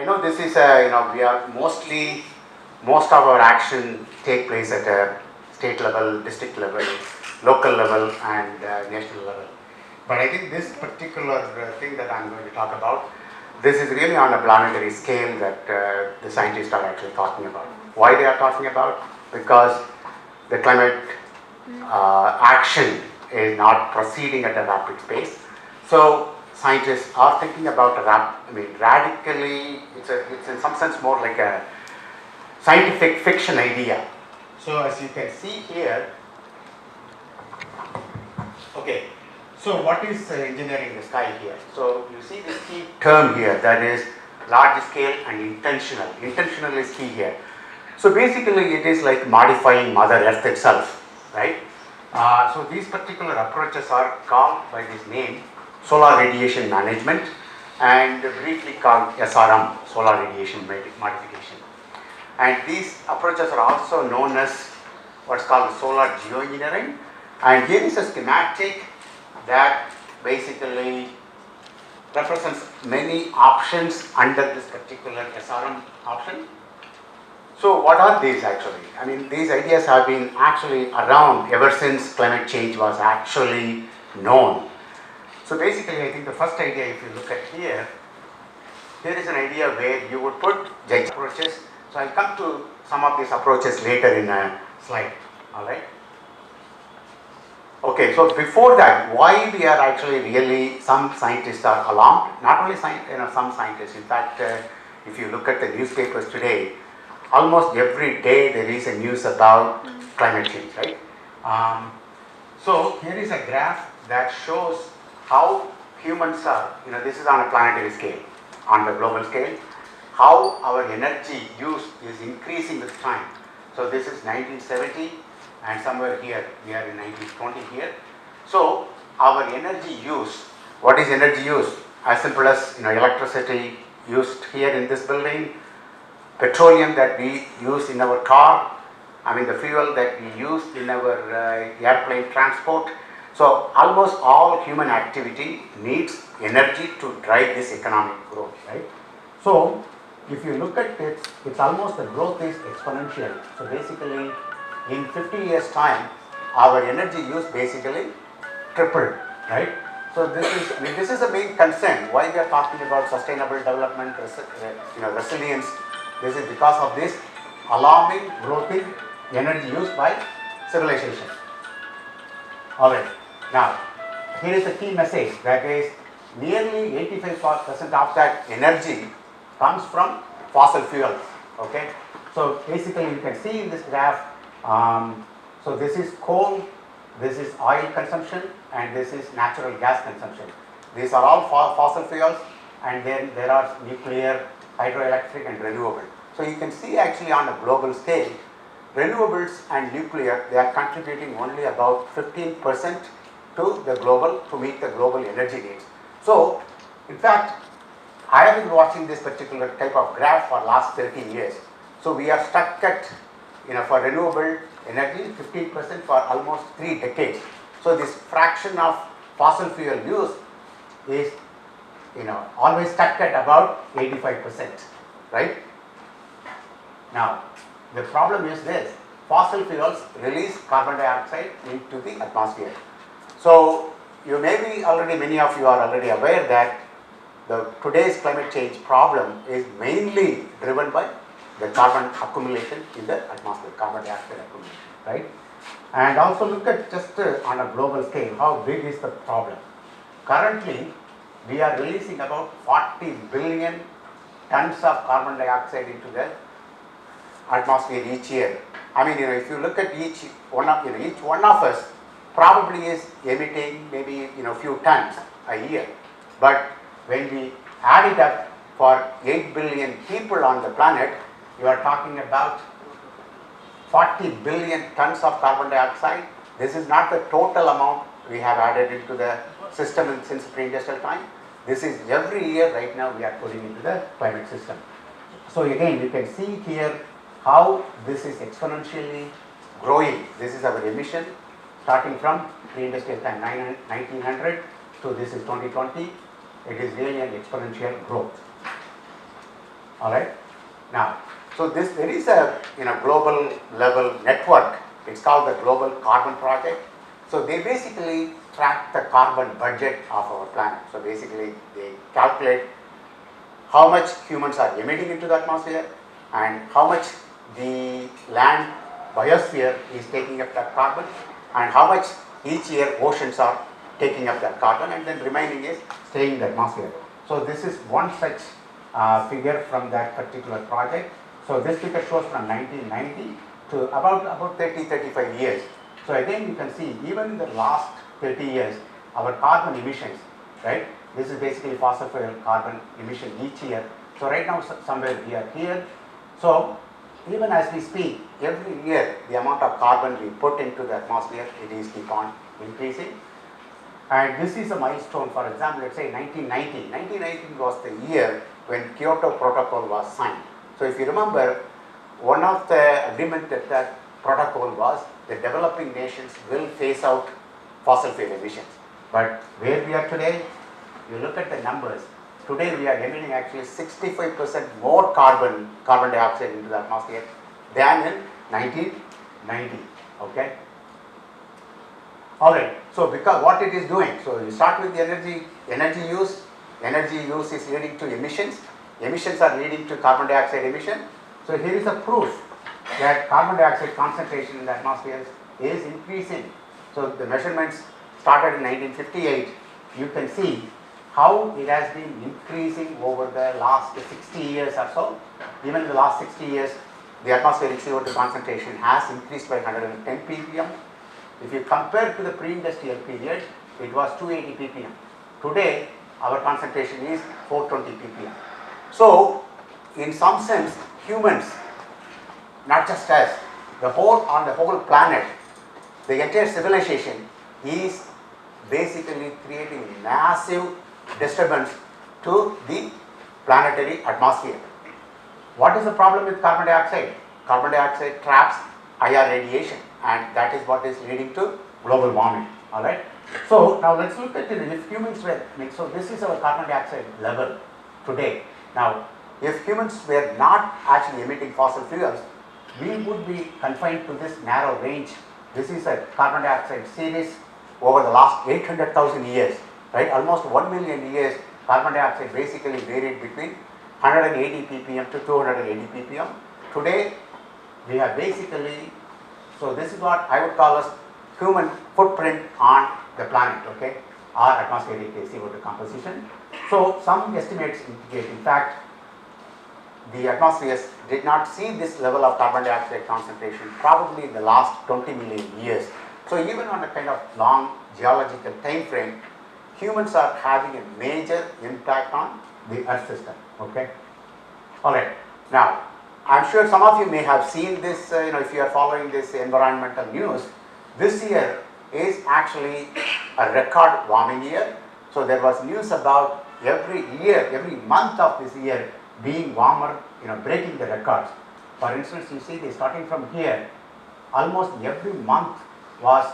I know this is a, we are most of our action take place at a state level, district level, local level and national level. But I think this particular thing that I'm going to talk about, this is really on a planetary scale that the scientists are actually talking about. Why they are talking about? Because the climate action is not proceeding at a rapid pace. So scientists are thinking about radically, it's in some sense more like a scientific fiction idea. So as you can see here, okay, so what is engineering the sky here? So you see this key term here, that is large scale and intentional. Intentional is key here. So basically it is like modifying Mother Earth itself, right? So these particular approaches are called by this name solar radiation management and briefly called SRM, solar radiation modification. And these approaches are also known as what's called solar geoengineering. And here is a schematic that basically represents many options under this particular SRM option. So what are these actually? I mean, these ideas have been actually around ever since climate change was actually known. So basically I think the first idea, if you look at here is an idea where you would put giant approaches. So I'll come to some of these approaches later in a slide, alright? Okay, so before that, why we are actually really, some scientists are alarmed, not only some scientists, in fact, if you look at the newspapers today, almost every day there is a news about climate change, right? So here is a graph that shows how humans are, this is on a planetary scale, on the global scale, how our energy use is increasing with time. So this is 1970 and somewhere here, we are in 1920 here. So our energy use, what is energy use? As simple as electricity used here in this building, petroleum that we use in our car, the fuel that we use in our airplane transport. So almost all human activity needs energy to drive this economic growth, right? So if you look at it, it's almost the growth is exponential. So basically in 50 years time, our energy use basically tripled, right? So this is a main concern. Why we are talking about sustainable development, resilience. This is because of this alarming growth in energy use by civilization. Alright, now here is the key message, that is nearly 85% of that energy comes from fossil fuels. Okay, so basically you can see in this graph, so this is coal, this is oil consumption, and this is natural gas consumption. These are all fossil fuels, and then there are nuclear, hydroelectric and renewable. So you can see actually on a global scale, renewables and nuclear, they are contributing only about 15% to the global, to meet the global energy needs. So in fact, I have been watching this particular type of graph for last 13 years. So we are stuck at, for renewable energy, 15% for almost 3 decades. So this fraction of fossil fuel use is, always stuck at about 85%, right? Now, the problem is this, fossil fuels release carbon dioxide into the atmosphere. So, many of you are already aware that today's climate change problem is mainly driven by the carbon accumulation in the atmosphere, carbon dioxide accumulation, right? And also look at just on a global scale, how big is the problem? Currently, we are releasing about 40 billion tons of carbon dioxide into the atmosphere each year. If you look at each one of us probably is emitting maybe few tons a year. But when we add it up for 8 billion people on the planet, you are talking about 40 billion tons of carbon dioxide. This is not the total amount we have added into the system since pre-industrial time. This is every year right now we are putting into the climate system. So again, you can see here how this is exponentially growing. This is our emission starting from pre-industrial time 1900 to this is 2020. It is really an exponential growth. Alright. Now, so there is a global level network. It's called the Global Carbon Project. So they basically track the carbon budget of our planet. So basically they calculate how much humans are emitting into the atmosphere and how much the land biosphere is taking up that carbon and how much each year oceans are taking up that carbon, and then remaining is staying in the atmosphere. So this is one such figure from that particular project. So this figure shows from 1990 to about 30-35 years. So again you can see even in the last 30 years our carbon emissions, right? This is basically fossil fuel carbon emission each year. So right now somewhere we are here. So even as we speak, every year the amount of carbon we put into the atmosphere, it is keep on increasing. And this is a milestone. For example, let's say 1990. 1990 was the year when Kyoto Protocol was signed. So if you remember, one of the agreement that protocol was the developing nations will phase out fossil fuel emissions. But where we are today, you look at the numbers. Today we are emitting actually 65% more carbon dioxide into the atmosphere than in 1990. Okay. All right. So because what it is doing, so you start with the energy use. Energy use is leading to emissions. Emissions are leading to carbon dioxide emission. So here is a proof that carbon dioxide concentration in the atmosphere is increasing. So the measurements started in 1958. You can see how it has been increasing over the last 60 years or so. Even in the last 60 years, the atmospheric CO2 concentration has increased by 110 ppm. If you compare to the pre-industrial period, it was 280 ppm. Today, our concentration is 420 ppm. So, in some sense, humans, not just us, on the whole planet, the entire civilization is basically creating massive disturbance to the planetary atmosphere. What is the problem with carbon dioxide? Carbon dioxide traps IR radiation, and that is what is leading to global warming. All right. So now let's look at it. If humans were, so this is our carbon dioxide level today. Now, if humans were not actually emitting fossil fuels, we would be confined to this narrow range. This is a carbon dioxide series over the last 800,000 years, right? Almost 1 million years, carbon dioxide basically varied between 180 ppm to 280 ppm. Today, we have basically, so this is what I would call as human footprint on the planet, okay, or atmospheric CO2 composition. So some estimates indicate, in fact, the atmospheres did not see this level of carbon dioxide concentration probably in the last 20 million years. So even on a kind of long geological time frame, humans are having a major impact on the Earth system, okay. All right, now I'm sure some of you may have seen this, if you are following this environmental news. This year is actually a record warming year. So there was news about every month of this year being warmer, breaking the records. For instance, you see this starting from here, almost every month was,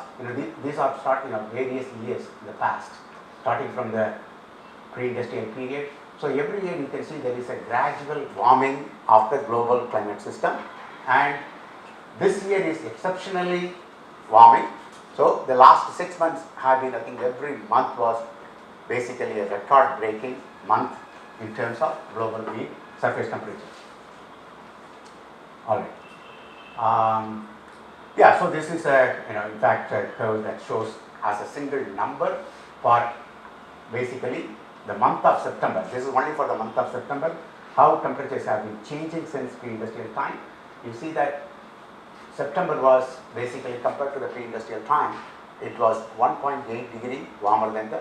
these are various years in the past, starting from the pre-industrial period. So every year you can see there is a gradual warming of the global climate system, and this year is exceptionally warming. So the last 6 months have been, I think every month was basically a record breaking month in terms of global mean surface temperature. All right. Yeah, so this is in fact a curve that shows as a single number for basically the month of September. This is only for the month of September, how temperatures have been changing since pre-industrial time. You see that September was basically, compared to the pre-industrial time, it was 1.8 degree warmer than the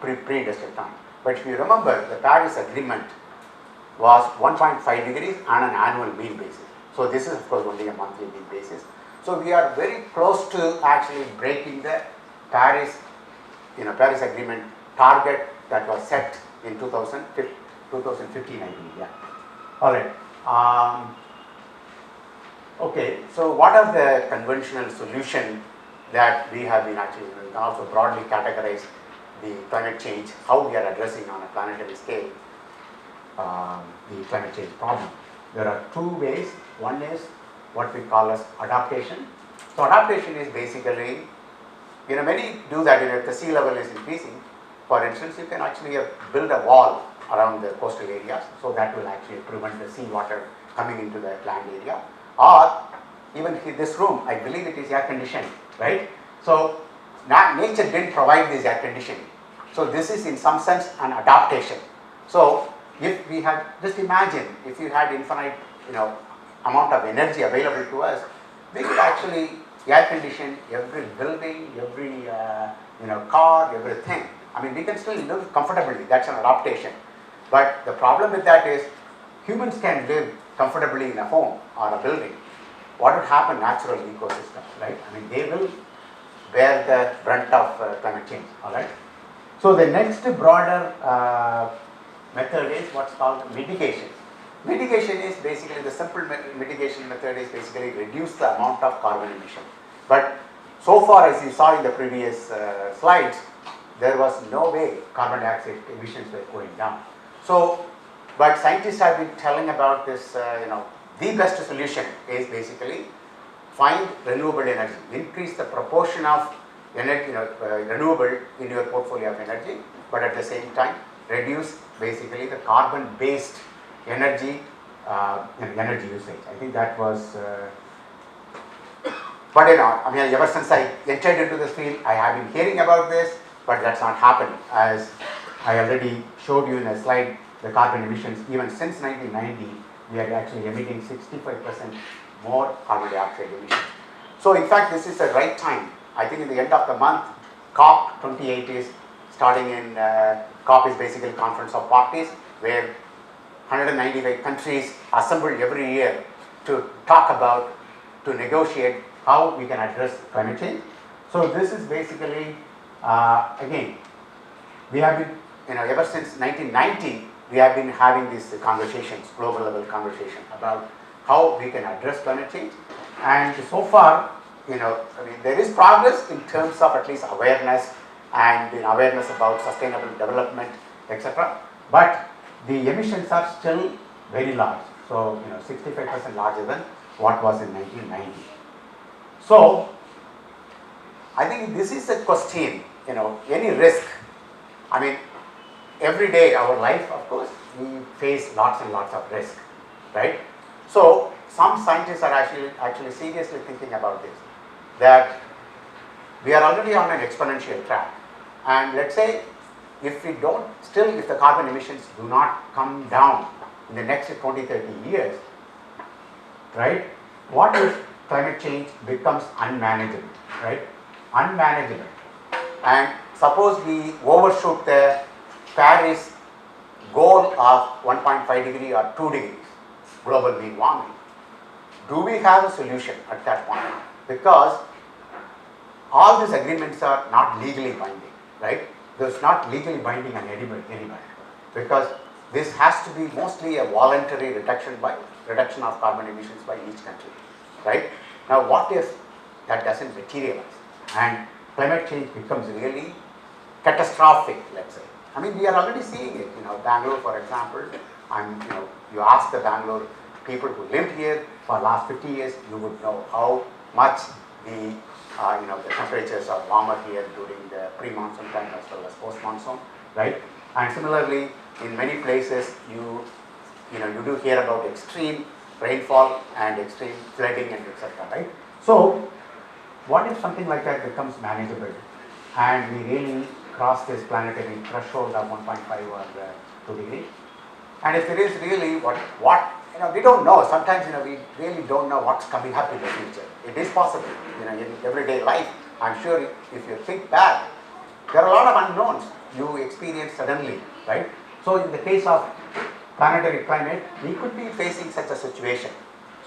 pre-industrial time. But if you remember, the Paris Agreement was 1.5 degrees on an annual mean basis. So this is of course only a monthly mean basis. So we are very close to actually breaking the Paris Agreement target that was set in 2015, I think. Yeah. All right. Okay. So what are the conventional solutions that we have been actually, we can also broadly categorize the climate change, how we are addressing on a planetary scale. the climate change problem. There are two ways. One is what we call as adaptation. So adaptation is basically, many do that. If the sea level is increasing, for instance, you can actually build a wall around the coastal areas, so that will actually prevent the sea water coming into the land area. Or even this room, I believe it is air conditioned, right? So nature didn't provide this air conditioning. So this is in some sense an adaptation. So if we had, just imagine if you had infinite, amount of energy available to us, we could actually air condition every building, every car, everything. I mean, we can still live comfortably. That's an adaptation. But the problem with that is humans can live comfortably in a home or a building. What would happen? Natural ecosystems, right? I mean, they will bear the brunt of climate change. All right. So the next broader method is what's called mitigation. Mitigation is basically, the simple mitigation method is basically reduce the amount of carbon emission. But so far, as you saw in the previous slides, there was no way carbon dioxide emissions were going down. So, but scientists have been telling about this, the best solution is basically find renewable energy, increase the proportion of energy, renewable in your portfolio of energy, but at the same time reduce basically the carbon-based energy energy usage. I think that was. But I mean, ever since I entered into this field, I have been hearing about this, but that's not happened. As I already showed you in a slide, the carbon emissions, even since 1990, we are actually emitting 65% more carbon dioxide emissions. So in fact, this is the right time. I think in the end of the month, COP28 is starting in, COP is basically Conference of Parties, where 195 countries assemble every year to talk about, to negotiate how we can address climate change. So this is basically, again, we have been, ever since 1990, we have been having these conversations, global level conversation about how we can address climate change. And so far, I mean, there is progress in terms of at least awareness and awareness about sustainable development, etc. But the emissions are still very large. So, 65% larger than what was in 1990. So, I think this is a question, any risk. I mean, every day our life, of course, we face lots and lots of risk, right? So, some scientists are actually seriously thinking about this, that we are already on an exponential track. And let's say, if we don't, still if the carbon emissions do not come down in the next 20, 30 years, right? What if climate change becomes unmanageable, right? Unmanageable. And suppose we overshoot the Paris goal of 1.5 degree or 2 degrees global mean warming. Do we have a solution at that point? Because all these agreements are not legally binding, right? There's not legally binding on anybody, because this has to be mostly a voluntary reduction of carbon emissions by each country, right? Now, what if that doesn't materialize and climate change becomes really catastrophic, let's say? I mean, we are already seeing it. Bangalore, for example, you ask the Bangalore people who lived here for the last 50 years, you would know how much the temperatures are warmer here during the pre-monsoon time as well as post-monsoon, right? And similarly, in many places, you do hear about extreme rainfall and extreme flooding and etc., right? So, what if something like that becomes manageable and we really cross this planetary threshold of 1.5 or 2 degrees? And if there is really what we don't know. Sometimes we really don't know what's coming up in the future. It is possible. In everyday life, I'm sure if you think back, there are a lot of unknowns you experience suddenly, right? So in the case of planetary climate, we could be facing such a situation.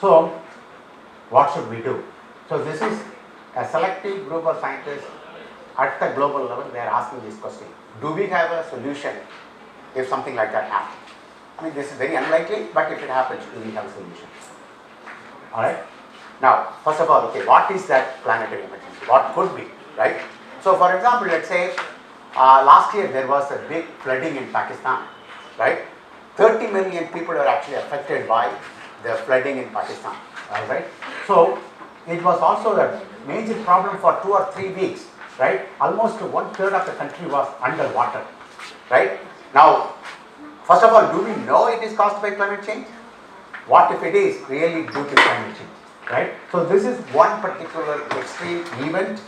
So what should we do? So this is a selective group of scientists at the global level. They are asking this question: do we have a solution if something like that happens? I mean, this is very unlikely, but if it happens, do we have a solution? All right. Now, first of all, okay, what is that planetary emergency? What could be, right? So, for example, let's say last year there was a big flooding in Pakistan, right? 30 million people are actually affected by the flooding in Pakistan. All right. So it was also a major problem for 2 or 3 weeks. Right. Almost 1/3 of the country was underwater. Right. Now, first of all, do we know it is caused by climate change? What if it is really due to climate change? Right. So this is one particular extreme event.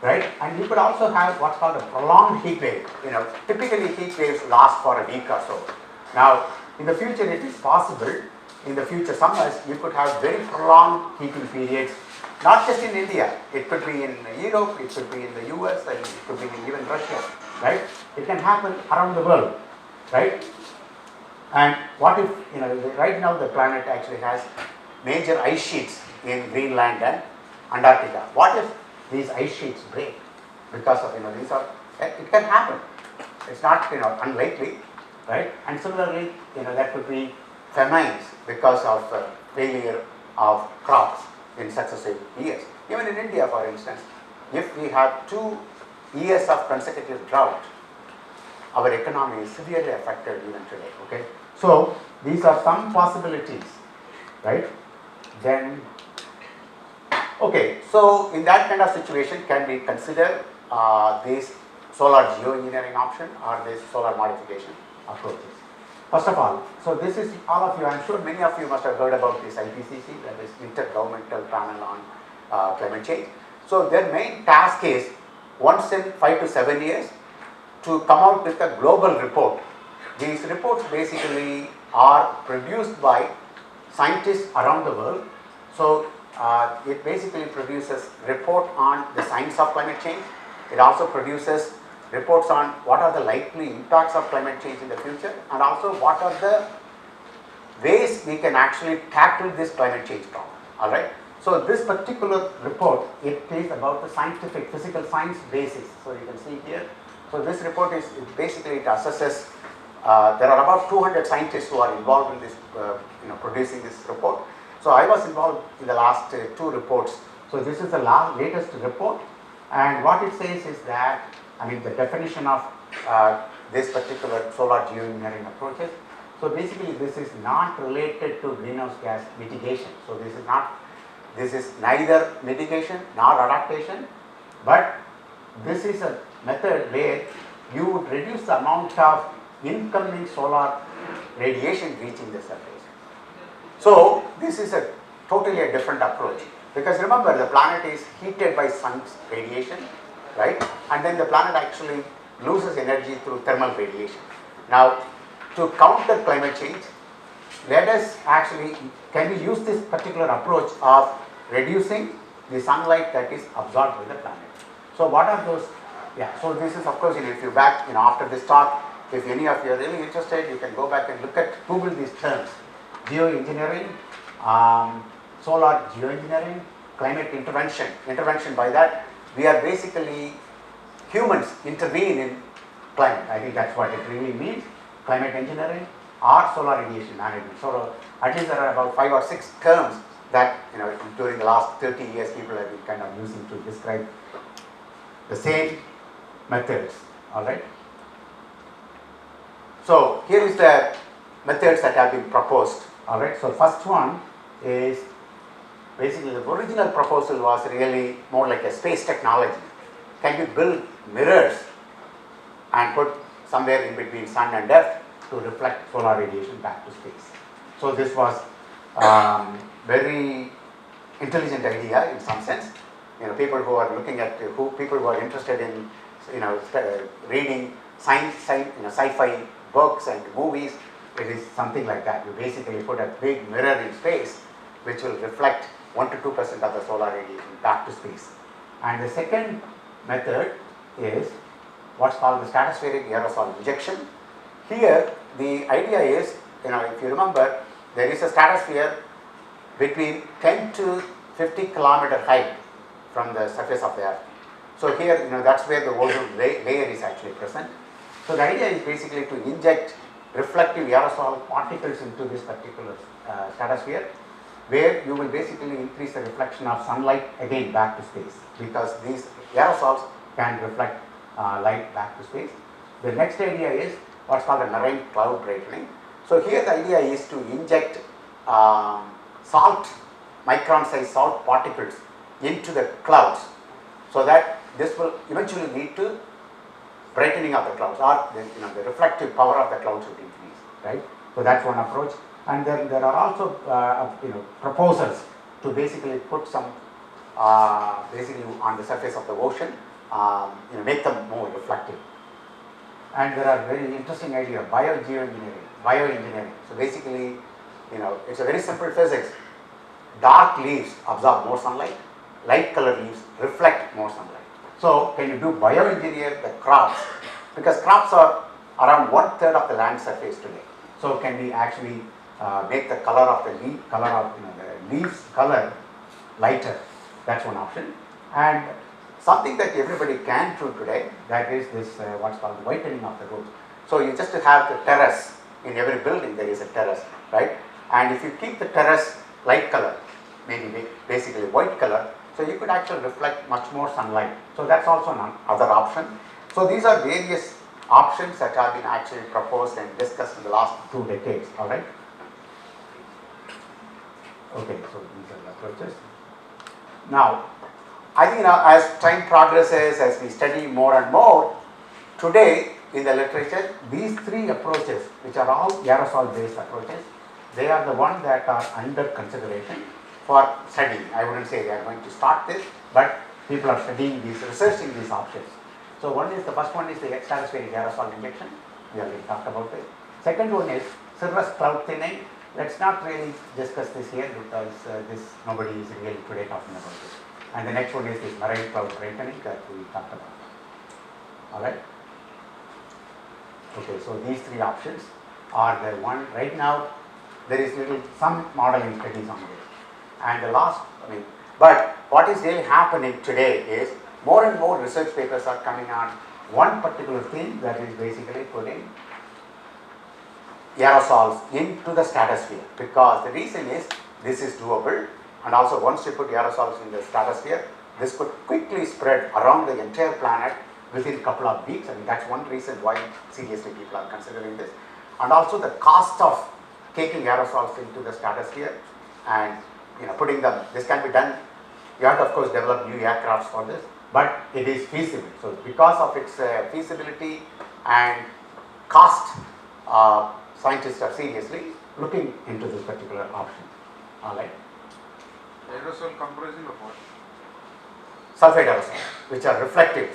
Right, and you could also have what's called a prolonged heat wave. Typically heat waves last for a week or so. Now, in the future, it is possible. In the future summers, you could have very prolonged heating periods. Not just in India, it could be in Europe, it could be in the US, and it could be in even Russia. Right, it can happen around the world. Right, and what if right now the planet actually has major ice sheets in Greenland and Antarctica. What if these ice sheets break because of these are it can happen. It's not unlikely, right? And similarly, there could be famines because of failure of crops in successive years. Even in India, for instance, if we have 2 years of consecutive drought, our economy is severely affected even today. Okay, so these are some possibilities, right? Then. Okay, so in that kind of situation, can we consider this solar geoengineering option or this solar modification approaches? First of all, so this is all of you, I'm sure many of you must have heard about this IPCC, that is Intergovernmental Panel on Climate Change. So their main task is once in 5 to 7 years to come out with a global report. These reports basically are produced by scientists around the world. So it basically produces report on the science of climate change. It also produces reports on what are the likely impacts of climate change in the future, and also what are the ways we can actually tackle this climate change problem. All right. So this particular report, it is about the scientific, physical science basis. So you can see here. So this report is basically it assesses. There are about 200 scientists who are involved in this, producing this report. So I was involved in the last 2 reports. So this is the latest report, and what it says is that, the definition of this particular solar geoengineering approaches. So basically, this is not related to greenhouse gas mitigation. So this is neither mitigation nor adaptation, but this is a method where you would reduce the amount of incoming solar radiation reaching the surface. So this is a totally a different approach, because remember, the planet is heated by sun's radiation, right? And then the planet actually loses energy through thermal radiation. Now, to counter climate change, can we use this particular approach of reducing the sunlight that is absorbed by the planet? So what are those? Yeah, so this is of course, if you back, after this talk, if any of you are really interested, you can go back and look at, Google these terms. Geoengineering, solar geoengineering, climate intervention. Intervention, by that, we are basically, humans intervene in climate. I think that's what it really means, climate engineering or solar radiation management. So at least there are about 5 or 6 terms that, during the last 30 years people have been kind of using to describe the same methods, all right. So here is the methods that have been proposed. All right, so first one is basically the original proposal was really more like a space technology. Can you build mirrors and put somewhere in between sun and earth to reflect solar radiation back to space? So this was very intelligent idea in some sense. People who are looking at people who are interested in reading science, sci-fi books and movies. It is something like that. You basically put a big mirror in space which will reflect 1 to 2% of the solar radiation back to space. And the second method is what's called the stratospheric aerosol injection. Here the idea is, if you remember, there is a stratosphere between 10 to 50 kilometer height from the surface of the earth. So here, that's where the ozone layer is actually present. So the idea is basically to inject reflective aerosol particles into this particular stratosphere, where you will basically increase the reflection of sunlight again back to space, because these aerosols can reflect light back to space. The next idea is what's called a marine cloud brightening. So here the idea is to inject salt, micron size salt particles into the clouds, so that this will eventually lead to brightening of the clouds, or the reflective power of the clouds would increase, right? So that's one approach. And then there are also proposals to basically put some basically on the surface of the ocean, make them more reflective. And there are very interesting idea, bioengineering. So basically, it's a very simple physics. Dark leaves absorb more sunlight, light color leaves reflect more sunlight. So can you do bioengineer the crops? Because crops are around 1/3 of the land surface today. So can we actually make the color of the leaves color lighter? That's one option. And something that everybody can do today, that is this what's called whitening of the roofs. So you just have the terrace. In every building there is a terrace, right? And if you keep the terrace light color, maybe basically white color, so you could actually reflect much more sunlight. So that's also another option. So these are various options that have been actually proposed and discussed in the last 2 decades, all right? Okay, so these are the approaches. Now, I think as time progresses, as we study more and more, today in the literature, these 3 approaches, which are all aerosol-based approaches, they are the ones that are under consideration for studying. I wouldn't say they are going to start this, but people are studying these, researching these options. So the first one is the stratospheric aerosol injection. We already talked about it. Second one is cirrus cloud thinning. Let's not really discuss this here because nobody is really today talking about it. And the next one is this marine cloud brightening that we talked about. All right. Okay, so these 3 options are the one. Right now, there is some modeling studies on this. And the last, but what is really happening today is more and more research papers are coming on one particular thing, that is basically putting aerosols into the stratosphere, because the reason is this is doable, and also once you put aerosols in the stratosphere, this could quickly spread around the entire planet within a couple of weeks. That's one reason why seriously people are considering this. And also the cost of taking aerosols into the stratosphere and putting them, this can be done. You have to of course develop new aircrafts for this, but it is feasible. So because of its feasibility and cost, scientists are seriously looking into this particular option. All right. Aerosol comprising of what? Sulfate aerosol, which are reflective.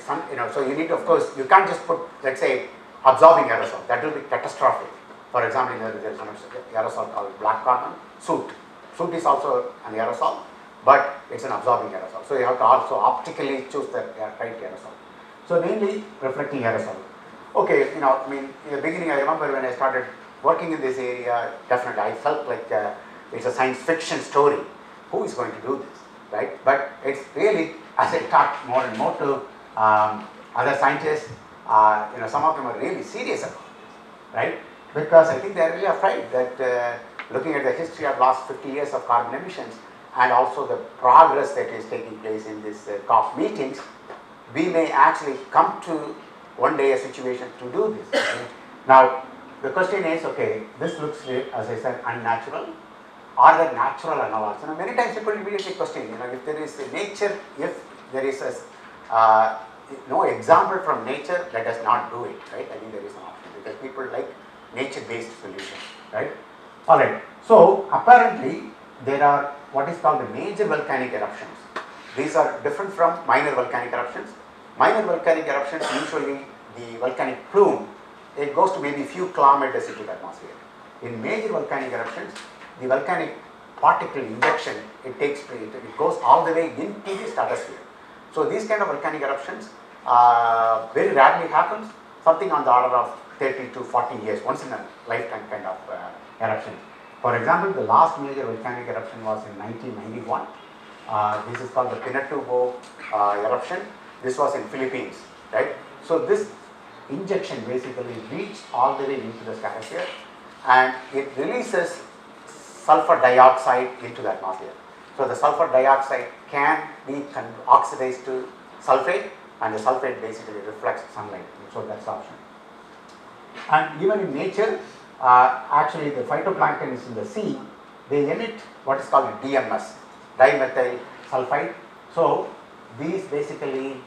So you need, of course, you can't just put, let's say, absorbing aerosol. That will be catastrophic. For example, there is an aerosol called black carbon, soot. Soot is also an aerosol, but it's an absorbing aerosol. So you have to also optically choose the right aerosol. So mainly reflecting aerosol. Okay, in the beginning, I remember when I started working in this area, definitely I felt like it's a science fiction story. Who is going to do this, right? But it's really, as I talk more and more to other scientists, some of them are really serious about this, right? Because I think they're really afraid that looking at the history of last 50 years of carbon emissions and also the progress that is taking place in these COP meetings, we may actually come to one day a situation to do this. Okay? Now, the question is, okay, this looks, as I said, unnatural. Are there natural analogs? Many times people immediately question, if there is a nature, if there is no example from nature, let us not do it, right? I think there is an option because people like nature-based solutions, right? All right. So apparently there are what is called the major volcanic eruptions. These are different from minor volcanic eruptions. Minor volcanic eruptions, usually the volcanic plume, it goes to maybe a few kilometers into the atmosphere. In major volcanic eruptions, the volcanic particle injection, it goes all the way into the stratosphere. So these kind of volcanic eruptions very rarely happens, something on the order of 30 to 40 years, once in a lifetime kind of eruption. For example, the last major volcanic eruption was in 1991. This is called the Pinatubo eruption. This was in Philippines, right? So this injection basically reached all the way into the stratosphere and it releases sulfur dioxide into the atmosphere. So the sulfur dioxide can be oxidized to sulfate and the sulfate basically reflects sunlight. So that's the option. And even in nature, actually the phytoplanktons in the sea, they emit what is called DMS, dimethyl sulfide. So these basically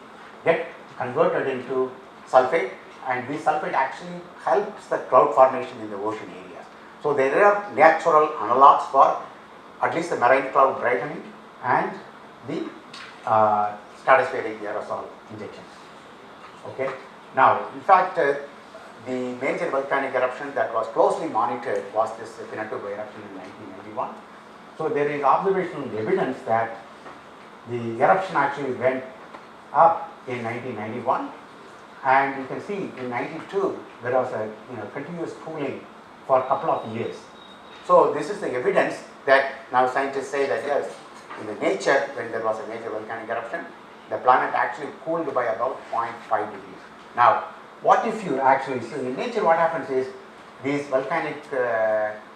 get converted into sulfate, and this sulfate actually helps the cloud formation in the ocean areas. So there are natural analogs for at least the marine cloud brightening and the stratospheric aerosol injections. Okay. Now, in fact, the major volcanic eruption that was closely monitored was this Pinatubo eruption in 1991. So there is observational evidence that the eruption actually went up in 1991, and you can see in 92 there was a continuous cooling for a couple of years. So this is the evidence that now scientists say that yes, in the nature, when there was a major volcanic eruption, the planet actually cooled by about 0.5 degrees. Now, what if you actually, so in nature what happens is these volcanic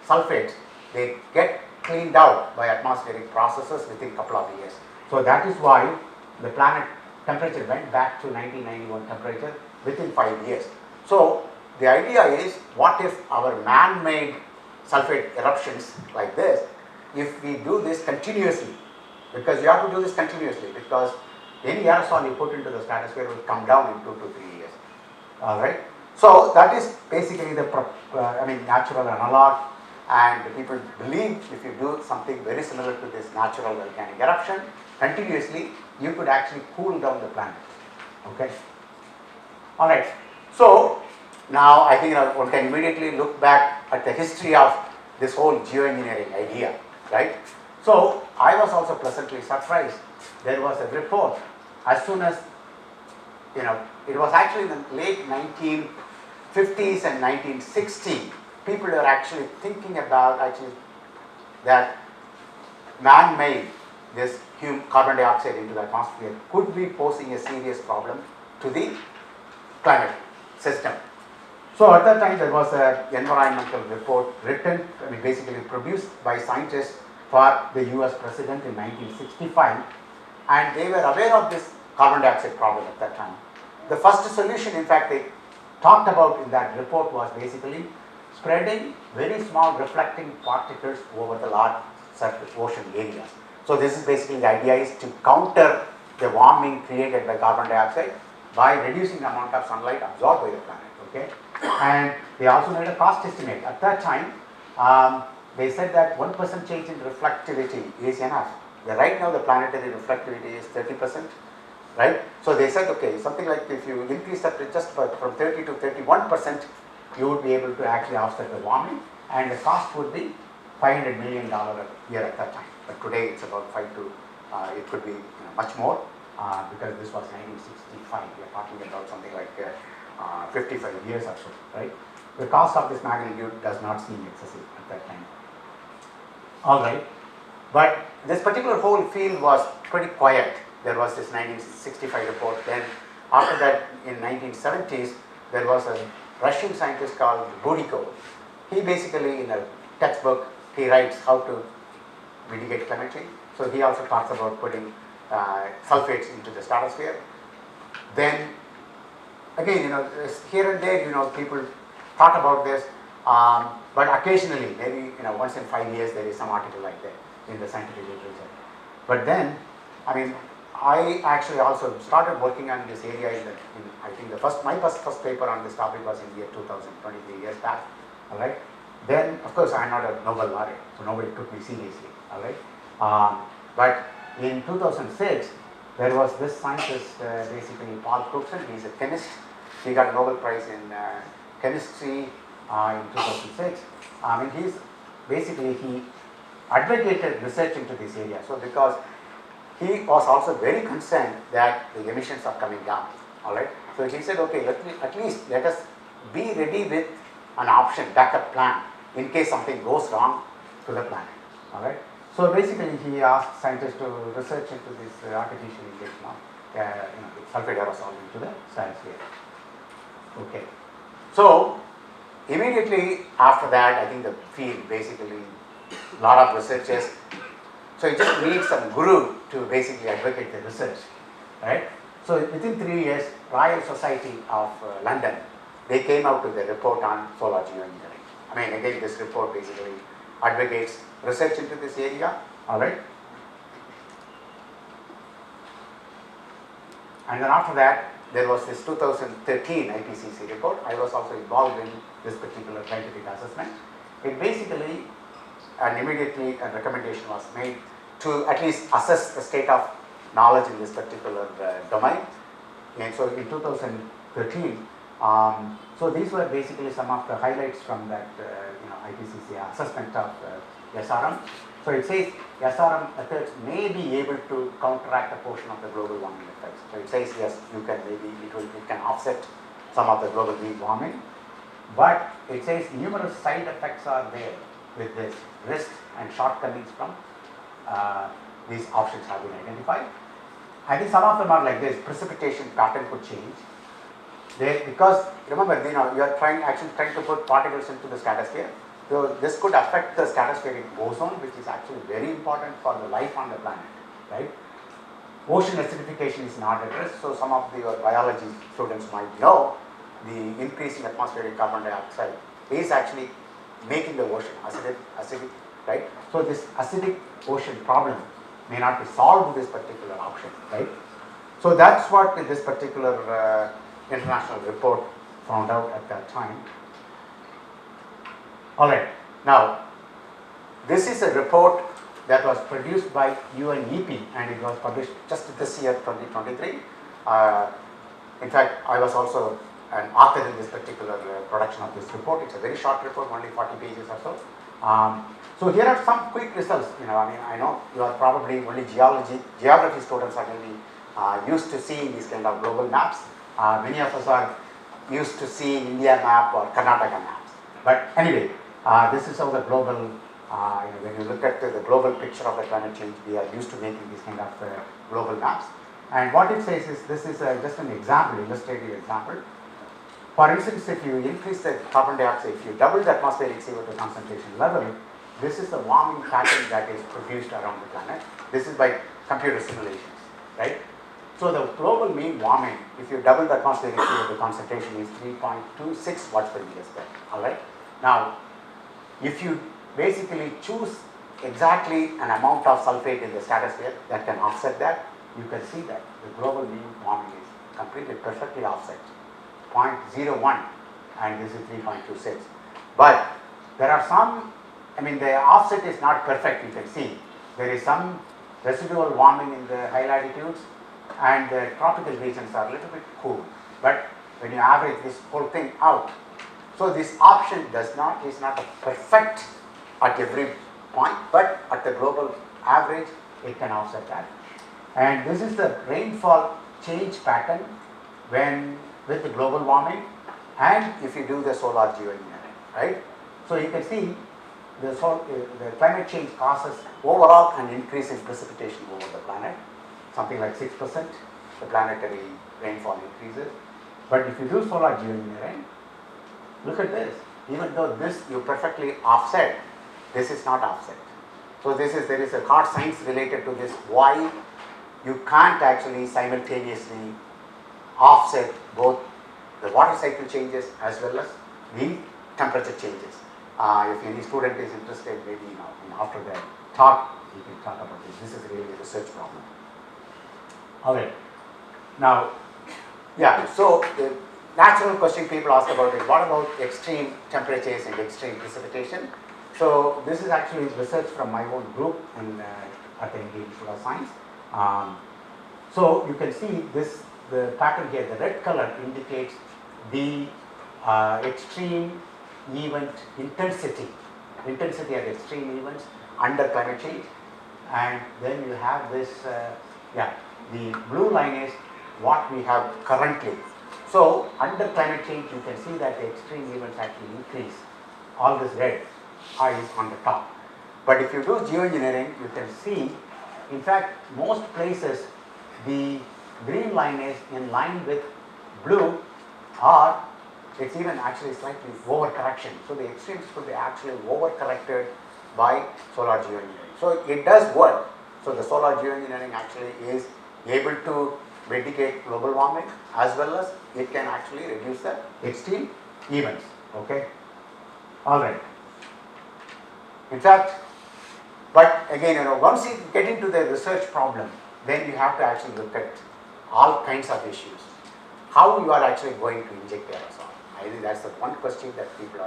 sulfates, they get cleaned out by atmospheric processes within a couple of years. So that is why the planet temperature went back to 1991 temperature within 5 years. So the idea is, what if our man-made sulfate eruptions like this, if we do this continuously, because you have to do this continuously, because any aerosol you put into the stratosphere will come down in 2 to 3 years. Alright. So that is basically the natural analog, and people believe if you do something very similar to this natural volcanic eruption continuously, you could actually cool down the planet. Okay. Alright. So now I think one can immediately look back at the history of this whole geoengineering idea, right? So I was also pleasantly surprised. There was a report as soon as, it was actually in the late 1950s and 1960s, people were actually thinking about that man-made this carbon dioxide into the atmosphere could be posing a serious problem to the climate system. So at that time there was an environmental report written, basically produced by scientists for the US president in 1965, and they were aware of this carbon dioxide problem at that time. The first solution, in fact, they talked about in that report was basically spreading very small reflecting particles over the large surface ocean areas. So this is basically the idea is to counter the warming created by carbon dioxide by reducing the amount of sunlight absorbed by the planet. Okay, and they also made a cost estimate at that time. They said that 1% change in reflectivity is enough. Right now the planetary reflectivity is 30%, right? So they said, okay, something like if you increase that just from 30 to 31%, you would be able to actually offset the warming, and the cost would be $500 million a year at that time. But today it's about it could be much more, because this was 1965. We are talking about something like 55 years or so, right? The cost of this magnitude does not seem excessive at that time. All right, but this particular whole field was pretty quiet. There was this 1965 report. Then after that, in 1970s, there was a Russian scientist called Budiko. He basically, in a textbook, he writes how to mitigate climate change. So he also talks about putting sulfates into the stratosphere. Then again, here and there, people thought about this, but occasionally, maybe once in 5 years, there is some article like that in the scientific literature. But then, I actually also started working on this area I think my first paper on this topic was in the year 2000, 23 years back. All right. Then, of course, I'm not a Nobel laureate, so nobody took me seriously. All right. But in 2006, there was this scientist, basically Paul Crutzen. He's a chemist. He got a Nobel Prize in chemistry in 2006. He advocated research into this area. So because he was also very concerned that the emissions are coming down. All right. So he said, okay, at least let us be ready with an option, backup plan, in case something goes wrong to the planet. All right. So basically, he asked scientists to research into this artificial injection of sulfate aerosol into the stratosphere. Okay. So immediately after that, I think the field basically, a lot of researchers. So you just need some guru to basically advocate the research, right? So within 3 years, Royal Society of London, they came out with a report on solar geoengineering. I mean, again, this report basically advocates research into this area, alright. And then after that, there was this 2013 IPCC report. I was also involved in this particular scientific assessment. It basically, and immediately a recommendation was made to at least assess the state of knowledge in this particular domain. And so in 2013, so these were basically some of the highlights from that IPCC assessment of SRM. So it says SRM methods may be able to counteract a portion of the global warming effects. So it says yes, you can maybe it can offset some of the global warming, but it says numerous side effects are there with this risks and shortcomings from these options have been identified. I think some of them are like this: precipitation pattern could change. Because remember, you are trying to put particles into the stratosphere. So this could affect the stratospheric ozone, which is actually very important for the life on the planet, right? Ocean acidification is not addressed, so some of your biology students might know the increase in atmospheric carbon dioxide is actually making the ocean acidic, right? So this acidic ocean problem may not be solved with this particular option, right? So that's what this particular international report found out at that time. Alright, now this is a report that was produced by UNEP and it was published just this year, 2023. In fact, I was also an author in this particular production of this report. It's a very short report, only 40 pages or so. So here are some quick results. I know you are probably only geography students are maybe used to seeing these kind of global maps. Many of us are used to seeing India map or Karnataka maps. But anyway, this is how the global, when you look at the global picture of the climate change, we are used to making these kind of global maps. And what it says is, this is just an example, illustrative example. For instance, if you increase the carbon dioxide, if you double the atmospheric CO2 concentration level, this is the warming pattern that is produced around the planet. This is by computer simulations, right? So the global mean warming, if you double the atmospheric CO2 concentration, is 3.26 watts per meter square. All right. Now, if you basically choose exactly an amount of sulfate in the stratosphere that can offset that, you can see that the global mean warming is completely perfectly offset, 0.01, and this is 3.26. But there are some, the offset is not perfect. You can see there is some residual warming in the high latitudes, and the tropical regions are a little bit cool. But when you average this whole thing out, so this option is not a perfect at every point, but at the global average, it can offset that. And this is the rainfall change pattern with the global warming, and if you do the solar geoengineering, right? So you can see the climate change causes overall an increase in precipitation over the planet, something like 6%, the planetary rainfall increases. But if you do solar geoengineering, look at this. Even though this you perfectly offset, this is not offset. So there is a hard science related to this, why you can't actually simultaneously offset both the water cycle changes as well as the temperature changes. If any student is interested, maybe after the talk, we can talk about this. This is really a research problem. Alright. Now, so the natural question people ask about is, what about extreme temperatures and extreme precipitation? So this is actually research from my own group at the Indian Institute of Science. So you can see the pattern here, the red color indicates the extreme event intensity at extreme events under climate change, and then you have this, the blue line is what we have currently. So under climate change, you can see that the extreme events actually increase. All this red is on the top. But if you do geoengineering, you can see, in fact, most places the green line is in line with blue, or it's even actually slightly overcorrection. So the extremes could be actually overcorrected by solar geoengineering. So it does work. So the solar geoengineering actually is able to mitigate global warming as well as it can actually reduce the extreme events. Okay. All right. In fact, but again, once you get into the research problem, then you have to actually look at all kinds of issues. How you are actually going to inject aerosol? I think that's the one question that people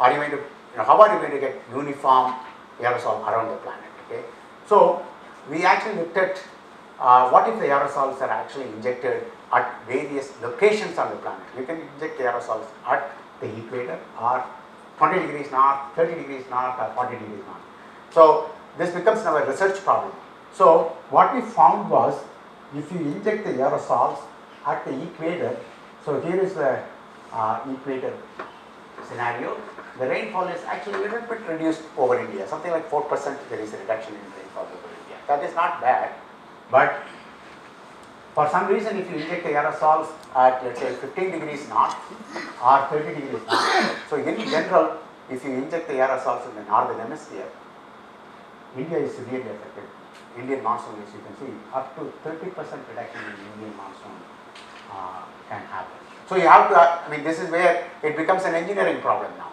are you going to, how are you going to get uniform aerosol around the planet? Okay. So we actually looked at what if the aerosols are actually injected at various locations on the planet. You can inject the aerosols at the equator or 20 degrees north, 30 degrees north or 40 degrees north. So this becomes now a research problem. So what we found was, if you inject the aerosols at the equator, so here is the equator scenario, the rainfall is actually a little bit reduced over India, something like 4% there is a reduction in rainfall over India. That is not bad, but for some reason if you inject the aerosols at, let's say, 15 degrees north or 30 degrees north, so in general, if you inject the aerosols in the northern hemisphere, India is severely affected. Indian monsoon, as you can see, up to 30% reduction in Indian monsoon can happen. So you have to, this is where it becomes an engineering problem now,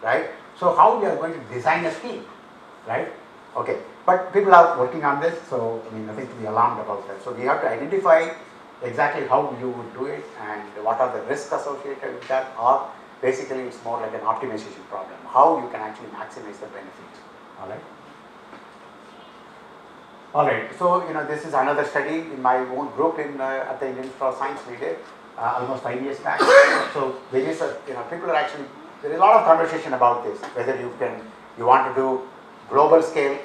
right? So how we are going to design a scheme, right? Okay, but people are working on this, so nothing to be alarmed about that. So we have to identify exactly how you would do it and what are the risks associated with that, or basically it's more like an optimization problem, how you can actually maximize the benefits, all right? All right, so this is another study in my own group at the Indian Institute of Science we did almost 5 years back. So there is a, people are actually, there is a lot of conversation about this, whether you want to do global scale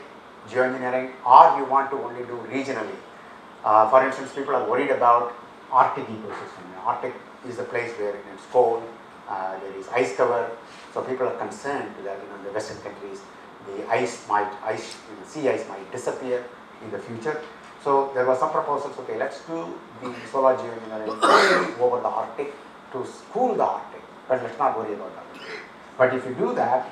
geoengineering or you want to only do regionally. For instance, people are worried about Arctic ecosystem. Arctic is the place where it's cold, there is ice cover, so people are concerned that in the Western countries the sea ice might disappear in the future. So there were some proposals, okay, let's do the solar geoengineering over the Arctic to cool the Arctic, but let's not worry about that. But if you do that,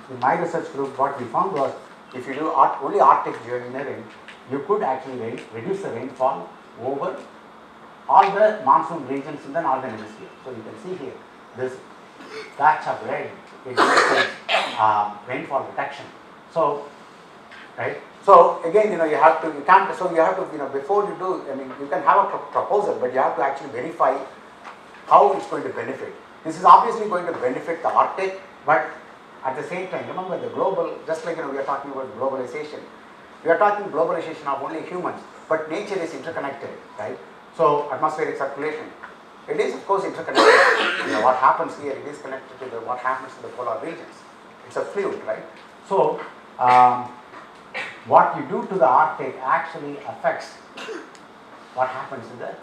in my research group, what we found was, if you do only Arctic geoengineering, you could actually reduce the rainfall over all the monsoon regions in the northern hemisphere. So you can see here, this patch of red, it indicates rainfall reduction. So, right? So again, you have to, before you do, you can have a proposal, but you have to actually verify how it's going to benefit. This is obviously going to benefit the Arctic, but at the same time, remember the global, just like we are talking about globalization, we are talking globalization of only humans, but nature is interconnected, right? So atmospheric circulation, it is of course interconnected. What happens here, it is connected to what happens in the polar regions. It's a fluid, right? So what you do to the Arctic actually affects what happens in the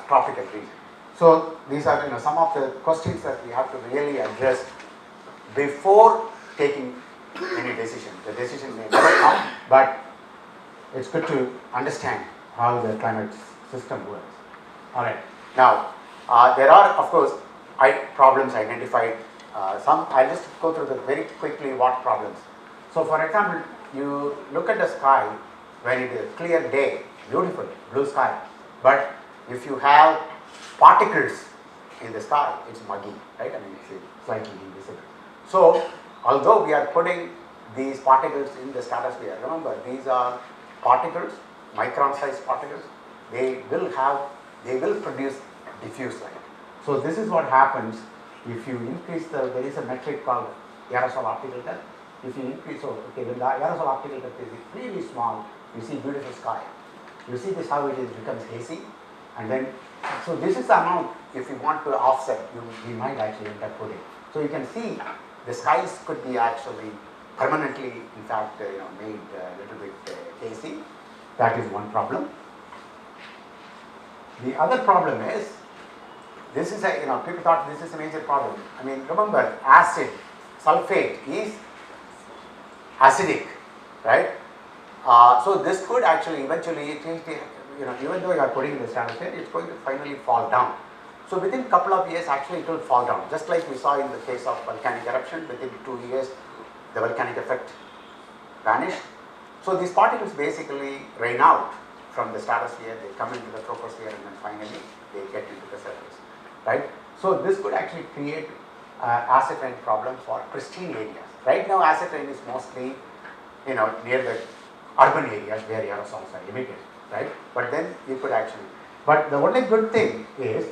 tropical region. So these are some of the questions that we have to really address before taking any decision. The decision may never come, but it's good to understand how the climate system works. All right. Now, there are, of course, problems identified. I'll just go through very quickly what problems. So, for example, you look at the sky when it is a clear day, beautiful blue sky, but if you have particles in the sky, it's muggy, right? It's slightly invisible. So, although we are putting these particles in the stratosphere, remember these are particles, micron-sized particles. They will produce diffuse light. So this is what happens if you increase there is a metric called aerosol optical depth. If you increase, when the aerosol optical depth is really small, you see beautiful sky. You see this how it becomes hazy, and then, so this is the amount, if you want to offset, you might actually end up putting. So you can see the skies could be actually permanently, in fact, made a little bit hazy. That is one problem. The other problem is, this is people thought this is a major problem. Remember, acid, sulfate is acidic, right? So this could actually eventually change even though you are putting in the stratosphere, it's going to finally fall down. So within a couple of years, actually it will fall down. Just like we saw in the case of volcanic eruption, within 2 years, the volcanic effect vanished. So these particles basically rain out from the stratosphere, they come into the troposphere, and then finally they get into the surface, right? So this could actually create acid rain problem for pristine areas. Right now acid rain is mostly, near the urban areas where aerosols are emitted, right? But then you could actually, but the only good thing is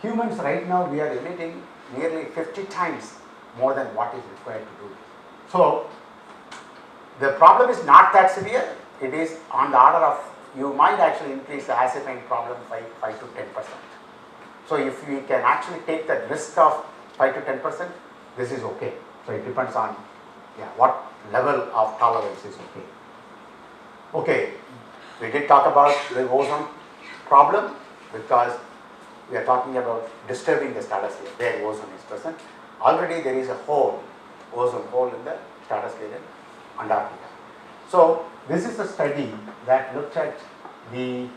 humans right now we are emitting nearly 50 times more than what is required to do. So the problem is not that severe, it is on the order of, you might actually increase the acid rain problem by 5 to 10%. So if we can actually take that risk of 5 to 10%, this is okay. So it depends on what level of tolerance is okay. Okay, we did talk about the ozone problem because we are talking about disturbing the stratosphere where ozone is present. Already there is a hole, ozone hole in the stratosphere in Antarctica. So this is a study that looked at the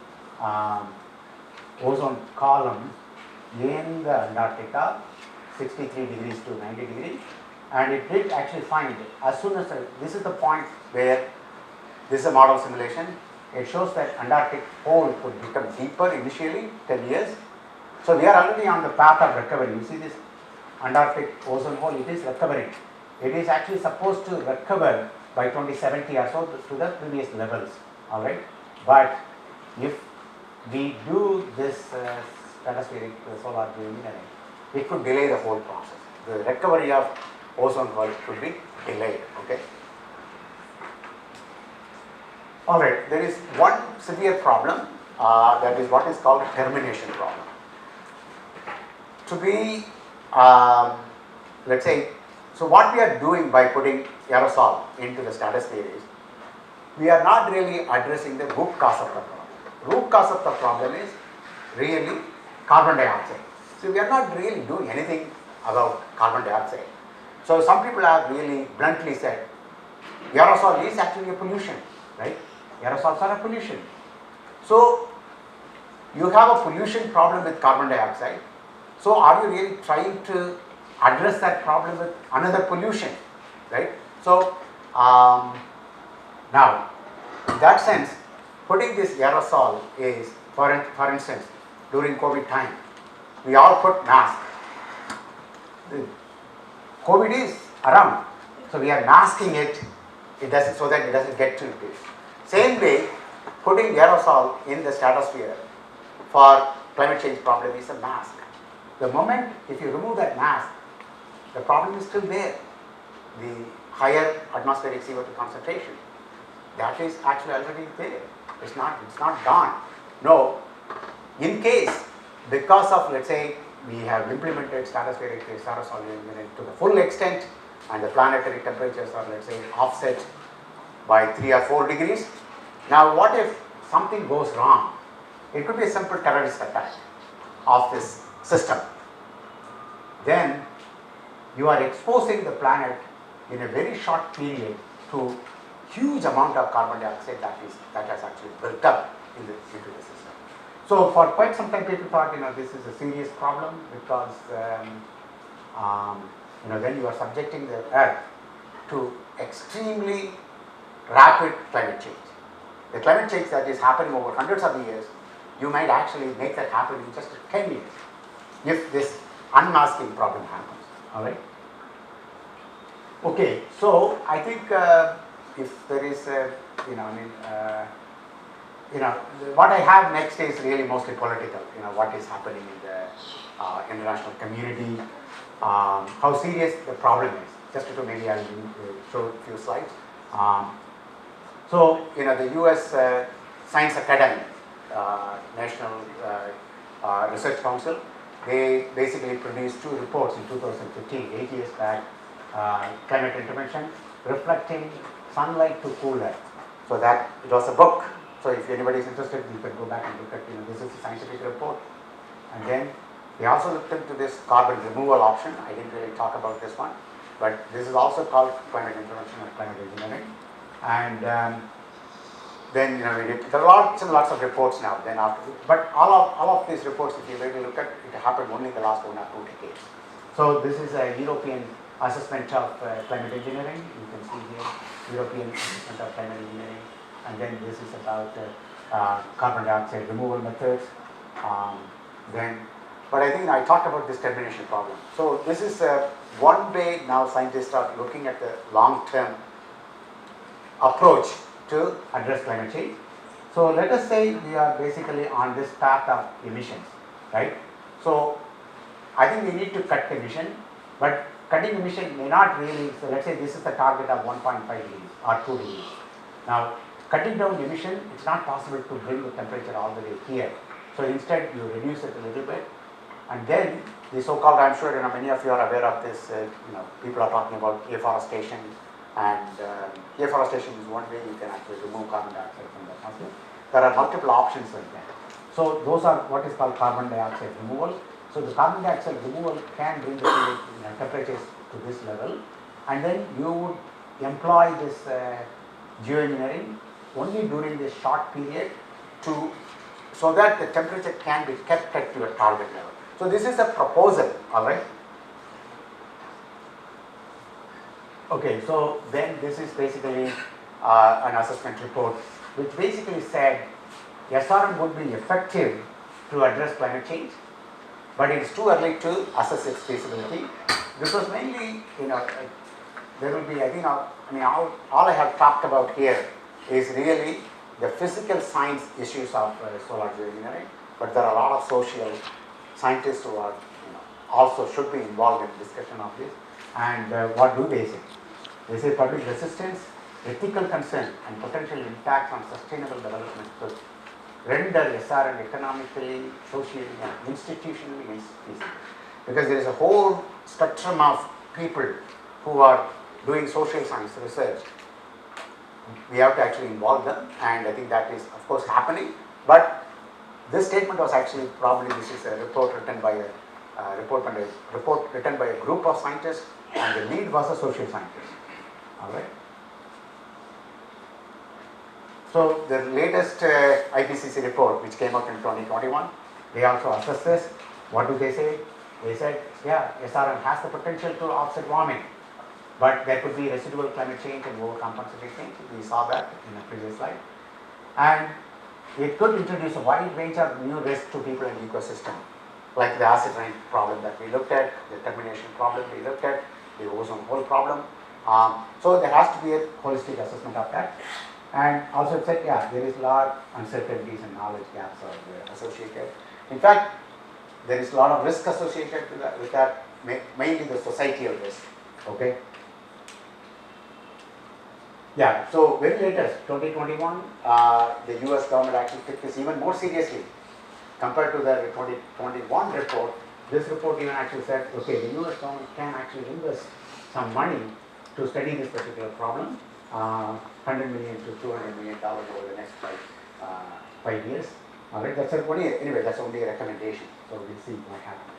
ozone column in the Antarctica, 63 degrees to 90 degrees, and it did actually find, as soon as this is the point where this is a model simulation, it shows that Antarctic hole could become deeper initially, 10 years. So we are already on the path of recovery. You see this Antarctic ozone hole, it is recovering. It is actually supposed to recover by 2070 or so to the previous levels, all right. But if we do this stratospheric solar geoengineering, it could delay the whole process. The recovery of ozone hole could be delayed, okay. All right, there is one severe problem that is what is called a termination problem. To be, let's say, so what we are doing by putting aerosol into the stratosphere is, we are not really addressing the root cause of the problem. Root cause of the problem is really carbon dioxide. So we are not really doing anything about carbon dioxide. So some people have really bluntly said, aerosol is actually a pollution, right? Aerosols are a pollution. So you have a pollution problem with carbon dioxide. So are you really trying to address that problem with another pollution, right? So now, in that sense, putting this aerosol is, for instance, during COVID time, we all put masks. COVID is around, so we are masking it. It doesn't, so that it doesn't get to this. Same way, putting aerosol in the stratosphere for climate change problem is a mask. The moment if you remove that mask, the problem is still there. The higher atmospheric CO2 concentration, that is actually already there. It's not gone. No, in case, because of, let's say, we have implemented stratospheric aerosol to the full extent, and the planetary temperatures are, let's say, offset by 3 or 4 degrees. Now what if something goes wrong? It could be a simple terrorist attack of this system. Then you are exposing the planet in a very short period to huge amount of carbon dioxide that has actually built up into the system. So for quite some time people thought, this is a serious problem because then you are subjecting the earth to extremely rapid climate change. The climate change that is happening over hundreds of years, you might actually make that happen in just 10 years if this unmasking problem happens, all right. Okay, so I think if there is what I have next is really mostly political, what is happening in the international community, how serious the problem is. Just to maybe I'll show a few slides. So the US Science Academy, National Research Council, they basically produced 2 reports in 2015, 8 years back, climate intervention, reflecting sunlight to cool earth. So that it was a book. So if anybody is interested, you can go back and look at, this is a scientific report. And then they also looked into this carbon removal option. I didn't really talk about this one, but this is also called climate intervention or climate engineering. And then there are lots and lots of reports now. Then after, but all of these reports, if you really look at, it happened only in the last 1 or 2 decades. So this is a European assessment of climate engineering. You can see here European assessment of climate engineering, and then this is about carbon dioxide removal methods. Um, then, but I think I talked about this termination problem. So this is one way now scientists are looking at the long-term approach to address climate change. So let us say we are basically on this path of emissions, right? So I think we need to cut emission, but cutting emission may not really, so let's say this is the target of 1.5 degrees or 2 degrees. Now cutting down emission, it's not possible to bring the temperature all the way here. So instead you reduce it a little bit, and then the so-called, I'm sure many of you are aware of this, people are talking about afforestation, and afforestation is one way you can actually remove carbon dioxide from the atmosphere. There are multiple options like that. So those are what is called carbon dioxide removal. So the carbon dioxide removal can bring the temperatures to this level, and then you would employ this geoengineering only during this short period so that the temperature can be kept at your target level. So this is a proposal, all right. Okay, so then this is basically an assessment report which basically said SRM would be effective to address climate change, but it's too early to assess its feasibility. This was mainly, there will be, all I have talked about here is really the physical science issues of solar geoengineering, but there are a lot of social scientists who are, also should be involved in discussion of this. And what do they say? They say public resistance, ethical concern, and potential impact on sustainable development could render SRM economically, socially, and institutionally feasible. Because there is a whole spectrum of people who are doing social science research. We have to actually involve them, and I think that is, of course, happening. But this statement was actually this is a report written by a group of scientists, and the lead was a social scientist. All right. So the latest IPCC report, which came out in 2021, they also assessed this. What do they say? They said, yeah, SRM has the potential to offset warming, but there could be residual climate change and overcompensating change. We saw that in the previous slide. And it could introduce a wide range of new risks to people and ecosystem, like the acid rain problem that we looked at, the termination problem we looked at, the ozone hole problem. So there has to be a holistic assessment of that. And also it said, yeah, there is a lot of uncertainties and knowledge gaps are associated. In fact, there is a lot of risk associated with that, mainly the societal risk. Okay. Yeah, so very latest, 2021, the US government actually took this even more seriously compared to the 2021 report. This report even actually said, okay, the US government can actually invest some money to study this particular problem, $100 million to $200 million over the next 5 years. All right, that's only a recommendation. So we'll see what happens.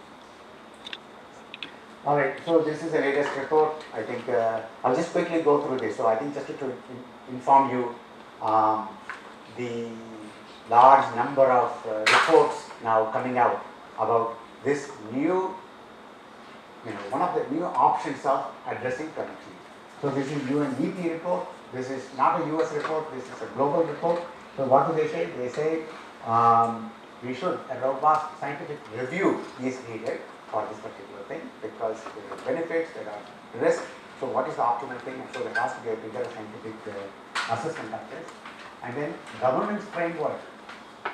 All right, so this is the latest report. I think I'll just quickly go through this. So I think just to inform you, the large number of reports now coming out about this new, one of the new options of addressing climate change. So this is UNEP report. This is not a US report. This is a global report. So what do they say? They say we should, a robust scientific review is needed for this particular thing, because there are benefits, there are risks. So what is the optimal thing? So there has to be a bigger scientific assessment of this. And then governance framework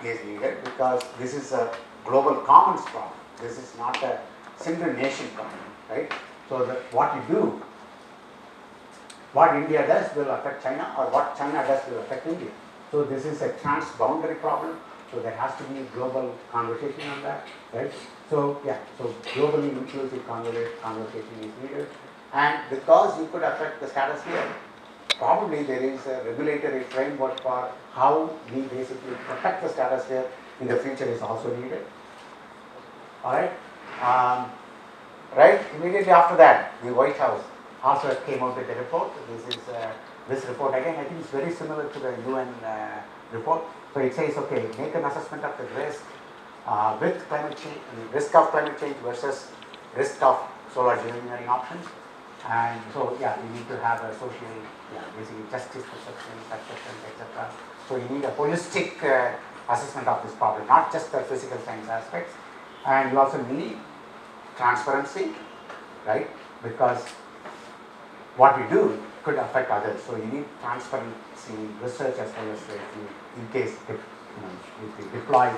is needed, because this is a global commons problem. This is not a single nation problem, right? So what you do, what India does will affect China, or what China does will affect India. So this is a transboundary problem. So there has to be a global conversation on that, right? So yeah, so globally inclusive conversation is needed. And because you could affect the stratosphere, probably there is a regulatory framework for how we basically protect the stratosphere in the future is also needed. All right. Right. Immediately after that, the White House also came out with a report. This is this report again. I think it's very similar to the UN report. So it says, okay, make an assessment of the risk with climate change, risk of climate change versus risk of solar geoengineering options, And so, yeah, you need to have a social, basically justice perception, acceptance, etc. So you need a holistic assessment of this problem, not just the physical science aspects. And you also need transparency, right? Because what we do could affect others. So you need transparency in research as well as in case if we deploy,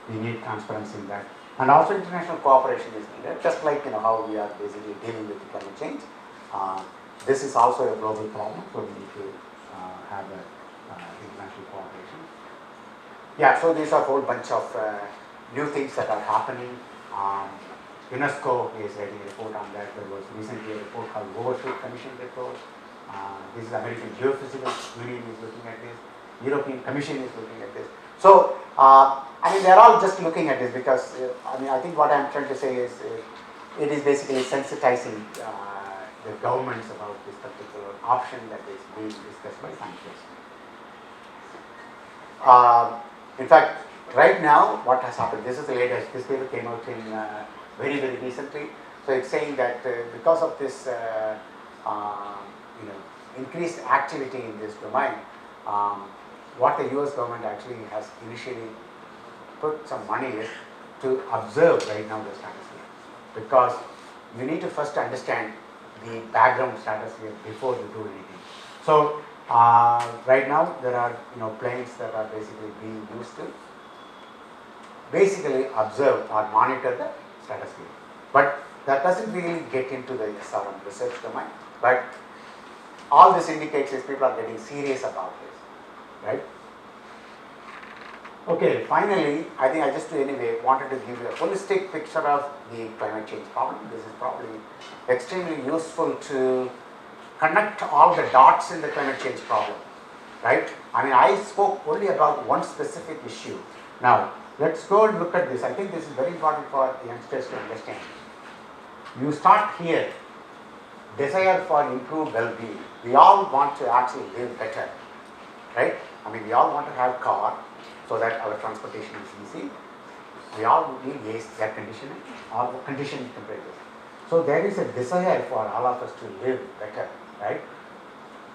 we need transparency in that. And also international cooperation is needed, just like how we are basically dealing with climate change. This is also a global problem, so we need to have international cooperation. Yeah, so these are a whole bunch of new things that are happening. UNESCO is writing a report on that. There was recently a report called Overshoot Commission report. This is American Geophysical Union is looking at this. European Commission is looking at this. So, I mean, they're all just looking at this because, I think what I'm trying to say is it is basically sensitizing the governments about this particular option that is being discussed by scientists. In fact, right now, what has happened, this is the latest, this paper came out in very, very recently. So it's saying that because of this, increased activity in this domain, what the US government actually has initially put some money is to observe right now the stratosphere, because you need to first understand the background stratosphere before you do anything. So right now there are planes that are basically being used to basically observe or monitor the stratosphere, but that doesn't really get into the SRM research domain. But all this indicates is people are getting serious about this, right? Okay, finally, I think I just anyway wanted to give you a holistic picture of the climate change problem. This is probably extremely useful to connect all the dots in the climate change problem, right? I mean, I spoke only about one specific issue. Now, let's go and look at this. I think this is very important for youngsters to understand. You start here, desire for improved well-being. We all want to actually live better, right? I mean, we all want to have car so that our transportation is easy. We all need air conditioning or conditioned temperatures. So there is a desire for all of us to live better, right?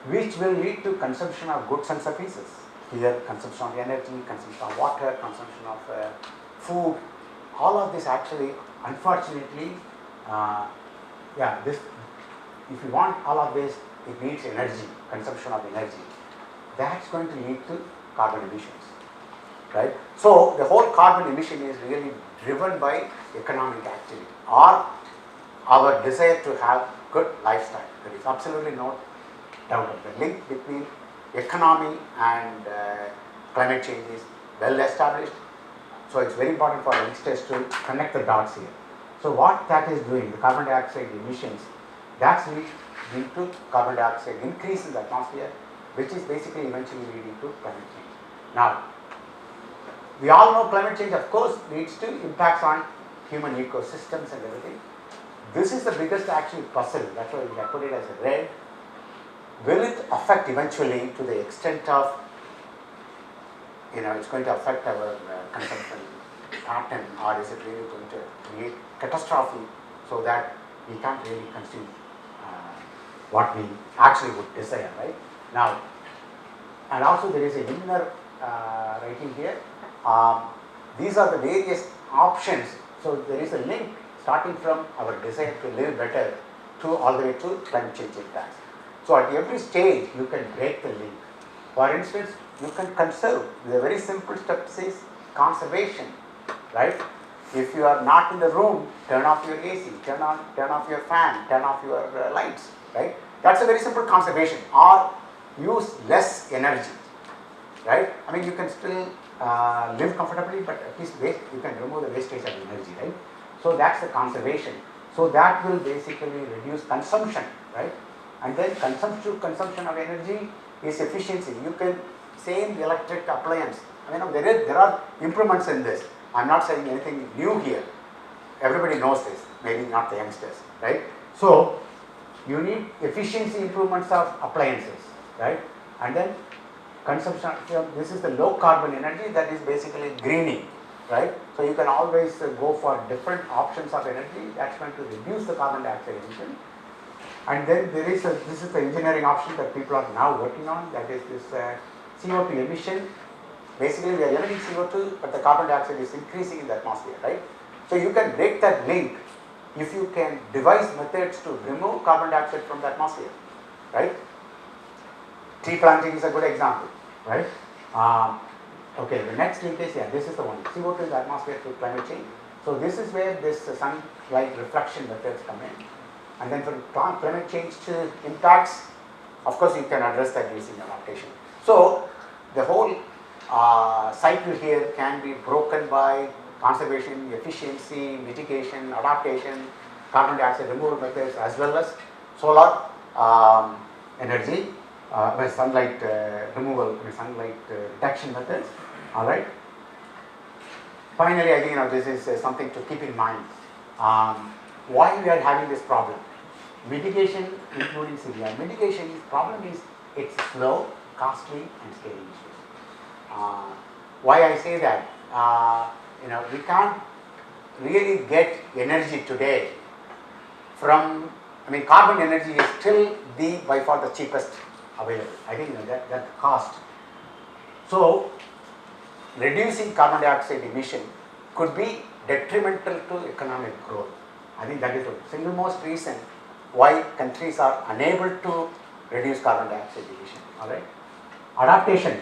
Which will lead to consumption of goods and services. Here, consumption of energy, consumption of water, consumption of food. All of this actually, unfortunately, if you want all of this, it needs energy, consumption of energy. That's going to lead to carbon emissions, right? So the whole carbon emission is really driven by economic activity or our desire to have good lifestyle. There is absolutely no doubt of the link between economy and climate change is well established. So it's very important for youngsters to connect the dots here. So what that is doing, the carbon dioxide emissions, that's leading to carbon dioxide increase in the atmosphere, which is basically eventually leading to climate change. Now, we all know climate change, of course, leads to impacts on human ecosystems and everything. This is the biggest actually puzzle. That's why we have put it as a red. Will it affect eventually to the extent of, it's going to affect our consumption pattern, or is it really going to create catastrophe so that we can't really consume what we actually would desire, right? Now, and also there is a inner writing here. These are the various options. So there is a link starting from our desire to live better to all the way to climate change impacts. So at every stage you can break the link. For instance, you can conserve. The very simple step says conservation, right? If you are not in the room, turn off your AC, turn off your fan, turn off your lights, right? That's a very simple conservation. Or use less energy, right? I mean, you can still live comfortably, but at least you can remove the wastage of energy, right? So that's the conservation. So that will basically reduce consumption, right? And then consumption of energy is efficiency. You can, same electric appliance. I mean, there are improvements in this. I'm not saying anything new here. Everybody knows this, maybe not the youngsters, right? So you need efficiency improvements of appliances, right? And then consumption, this is the low carbon energy, that is basically greening, right? So you can always go for different options of energy that's going to reduce the carbon dioxide emission. And then there is this is the engineering option that people are now working on, that is this CO2 emission. Basically we are emitting CO2, but the carbon dioxide is increasing in the atmosphere, right? So you can break that link if you can devise methods to remove carbon dioxide from the atmosphere, right? Tree planting is a good example, right? Okay, the next link is, yeah, this is the one, CO2 in the atmosphere through climate change. So this is where this sunlight reflection methods come in. And then for climate change impacts, of course you can address that using adaptation. So the whole cycle here can be broken by conservation, efficiency, mitigation, adaptation, carbon dioxide removal methods, as well as solar energy, sunlight removal, sunlight reduction methods. All right. Finally, I think this is something to keep in mind. Why we are having this problem? Mitigation, including CBI. Mitigation problem is it's slow, costly, and scaling issues. Why I say that? We can't really get energy today from. Carbon energy is still by far the cheapest available. I think that cost. So, reducing carbon dioxide emission could be detrimental to economic growth. I think that is the single most reason why countries are unable to reduce carbon dioxide emission. All right. Adaptation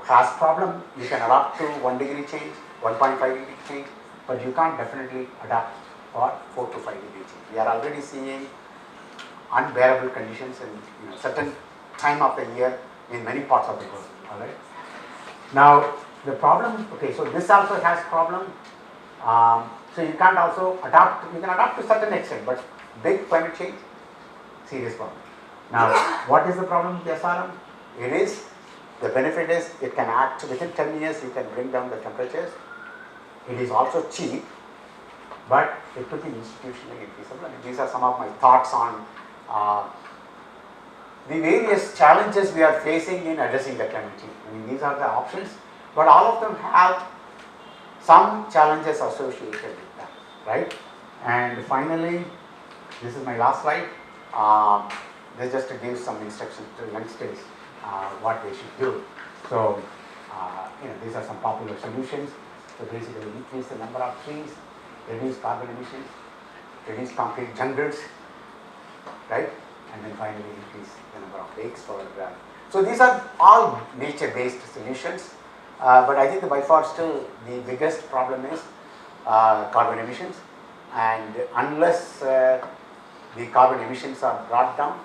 has problem. You can adapt to 1 degree change, 1.5 degree change, but you can't definitely adapt for 4 to 5 degree change. We are already seeing unbearable conditions in certain time of the year in many parts of the world. All right. Now the problem. Okay, so this also has problem. So you can't also adapt. You can adapt to certain extent, but big climate change, serious problem. Now, what is the problem with SRM? It is, the benefit is it can act within 10 years, you can bring down the temperatures. It is also cheap, but it could be institutionally infeasible. These are some of my thoughts on the various challenges we are facing in addressing the climate change. These are the options, but all of them have some challenges associated with that, right? And finally, this is my last slide. This is just to give some instructions to youngsters what they should do. So, these are some popular solutions. So basically, increase the number of trees, reduce carbon emissions, reduce concrete jungles, right? And then finally, increase the number of lakes for. So these are all nature-based solutions. But I think by far still the biggest problem is carbon emissions, and unless the carbon emissions are brought down,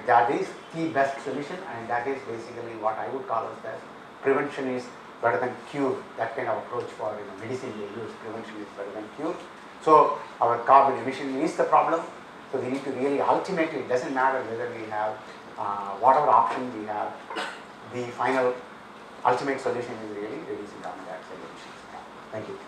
that is the best solution, and that is basically what I would call as prevention is better than cure. That kind of approach for medicine they use, prevention is better than cure. So our carbon emission is the problem. So we need to really ultimately, it doesn't matter whether we have whatever option we have, the final ultimate solution is really reducing carbon dioxide emissions. Thank you.